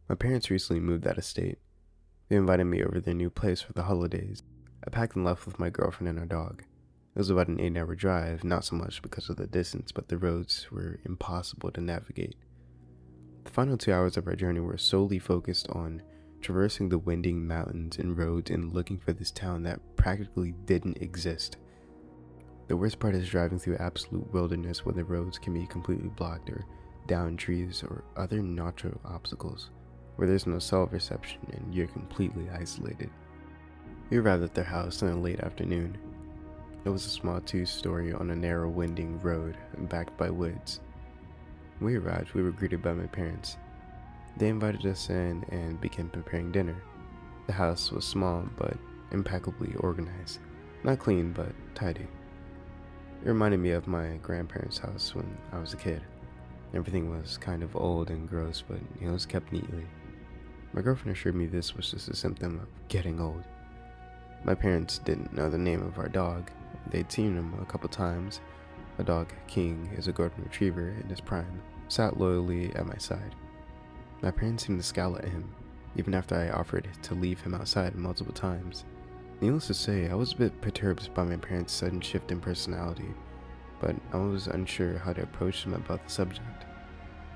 My parents recently moved out of state. They invited me over to their new place for the holidays. I packed and left with my girlfriend and our dog. It was about an 8-hour drive, not so much because of the distance, but the roads were impossible to navigate. The final 2 hours of our journey were solely focused on traversing the winding mountains and roads and looking for this town that practically didn't exist. The worst part is driving through absolute wilderness where the roads can be completely blocked or down trees or other natural obstacles, where there's no cell reception and you're completely isolated. We arrived at their house in the late afternoon. It was a small 2-story on a narrow winding road backed by woods. When we arrived, we were greeted by my parents. They invited us in and began preparing dinner. The house was small but impeccably organized. Not clean, but tidy. It reminded me of my grandparents' house when I was a kid. Everything was kind of old and gross, but it was kept neatly. My girlfriend assured me this was just a symptom of getting old. My parents didn't know the name of our dog. They'd seen him a couple times. A dog, King, is a golden retriever in his prime, sat loyally at my side. My parents seemed to scowl at him, even after I offered to leave him outside multiple times. Needless to say, I was a bit perturbed by my parents' sudden shift in personality, but I was unsure how to approach them about the subject.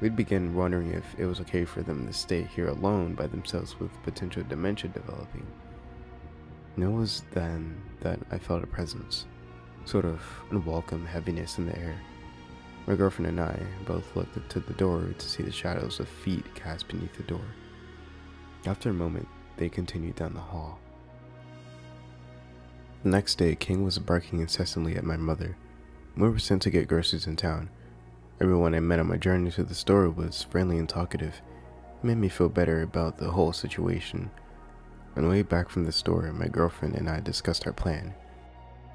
We'd begin wondering if it was okay for them to stay here alone by themselves with potential dementia developing. And it was then that I felt a presence, sort of unwelcome heaviness in the air. My girlfriend and I both looked up to the door to see the shadows of feet cast beneath the door. After a moment, they continued down the hall. The next day, King was barking incessantly at my mother. We were sent to get groceries in town. Everyone I met on my journey to the store was friendly and talkative. It made me feel better about the whole situation. On the way back from the store, my girlfriend and I discussed our plan.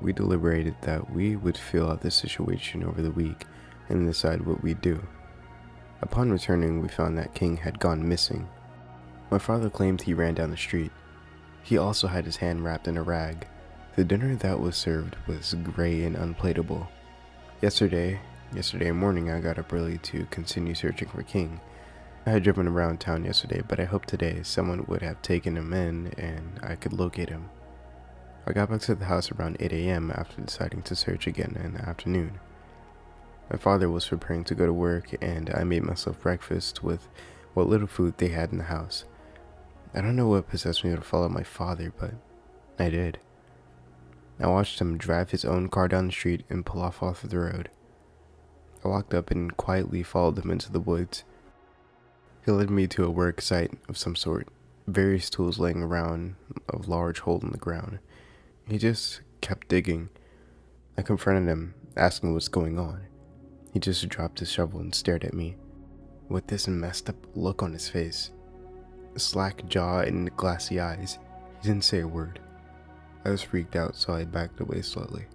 We deliberated that we would feel out the situation over the week and decide what we'd do. Upon returning, we found that King had gone missing. My father claimed he ran down the street. He also had his hand wrapped in a rag. The dinner that was served was gray and unplateable. Yesterday morning, I got up early to continue searching for King. I had driven around town yesterday, but I hoped today someone would have taken him in and I could locate him. I got back to the house around 8 a.m. after deciding to search again in the afternoon. My father was preparing to go to work, and I made myself breakfast with what little food they had in the house. I don't know what possessed me to follow my father, but I did. I watched him drive his own car down the street and pull off the road. I walked up and quietly followed him into the woods. He led me to a work site of some sort, various tools laying around a large hole in the ground. He just kept digging. I confronted him, asking what's going on. He just dropped his shovel and stared at me, with this messed up look on his face. A slack jaw and glassy eyes. He didn't say a word. I was freaked out, so I backed away slowly.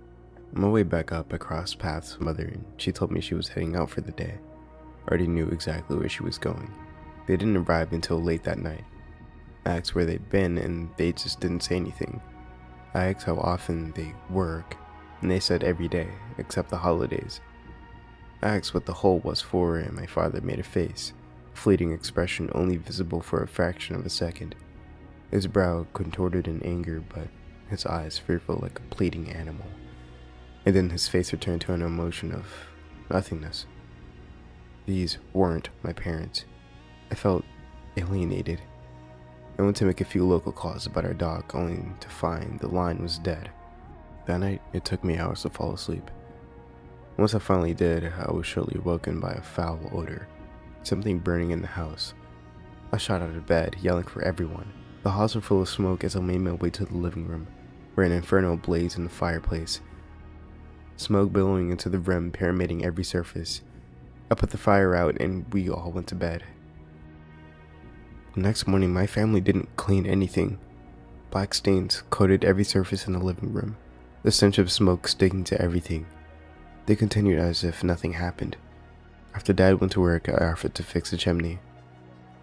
On my way back up, I crossed paths with Mother, and she told me she was heading out for the day. I already knew exactly where she was going. They didn't arrive until late that night. I asked where they'd been, and they just didn't say anything. I asked how often they work, and they said every day, except the holidays. I asked what the hole was for, and my father made a face, a fleeting expression only visible for a fraction of a second. His brow contorted in anger, but his eyes fearful like a pleading animal. And then his face returned to an emotion of nothingness. These weren't my parents. I felt alienated. I went to make a few local calls about our dog, only to find the line was dead. That night, it took me hours to fall asleep. Once I finally did, I was shortly woken by a foul odor, something burning in the house. I shot out of bed, yelling for everyone. The halls were full of smoke as I made my way to the living room, where an inferno blazed in the fireplace. Smoke billowing into the room, permeating every surface. I put the fire out and we all went to bed. The next morning, my family didn't clean anything. Black stains coated every surface in the living room, the stench of smoke sticking to everything. They continued as if nothing happened. After Dad went to work, I offered to fix the chimney.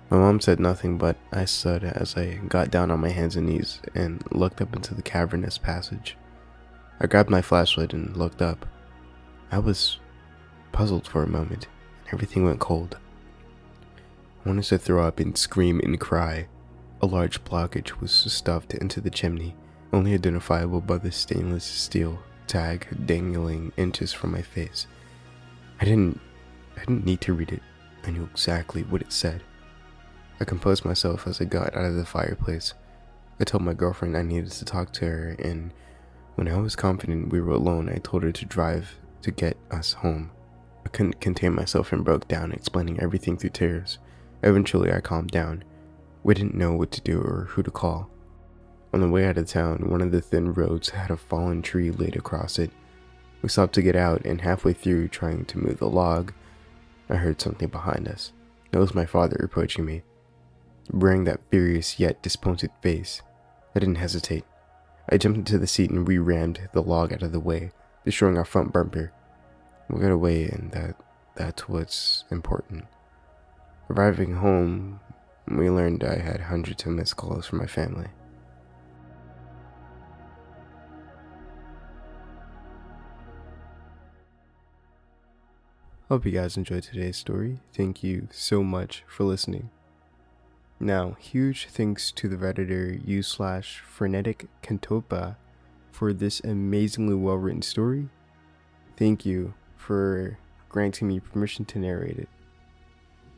My mom said nothing, but I stood as I got down on my hands and knees and looked up into the cavernous passage. I grabbed my flashlight and looked up. I was puzzled for a moment, and everything went cold. I wanted to throw up and scream and cry. A large blockage was stuffed into the chimney, only identifiable by the stainless steel tag dangling inches from my face. I didn't need to read it. I knew exactly what it said. I composed myself as I got out of the fireplace. I told my girlfriend I needed to talk to her, and when I was confident we were alone, I told her to drive to get us home. I couldn't contain myself and broke down, explaining everything through tears. Eventually, I calmed down. We didn't know what to do or who to call. On the way out of town, one of the thin roads had a fallen tree laid across it. We stopped to get out, and halfway through trying to move the log, I heard something behind us. It was my father approaching me, wearing that furious yet disappointed face. I didn't hesitate. I jumped into the seat and re-rammed the log out of the way, destroying our front bumper. We got away, and that's what's important. Arriving home, we learned I had hundreds of missed calls from my family. Hope you guys enjoyed today's story. Thank you so much for listening. Now, huge thanks to the Redditor /FreneticCentopha for this amazingly well-written story. Thank you for granting me permission to narrate it.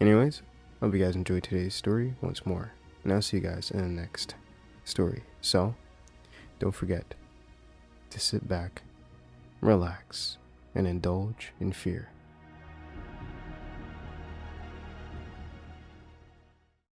Anyways, hope you guys enjoyed today's story once more, and I'll see you guys in the next story. So, don't forget to sit back, relax, and indulge in fear.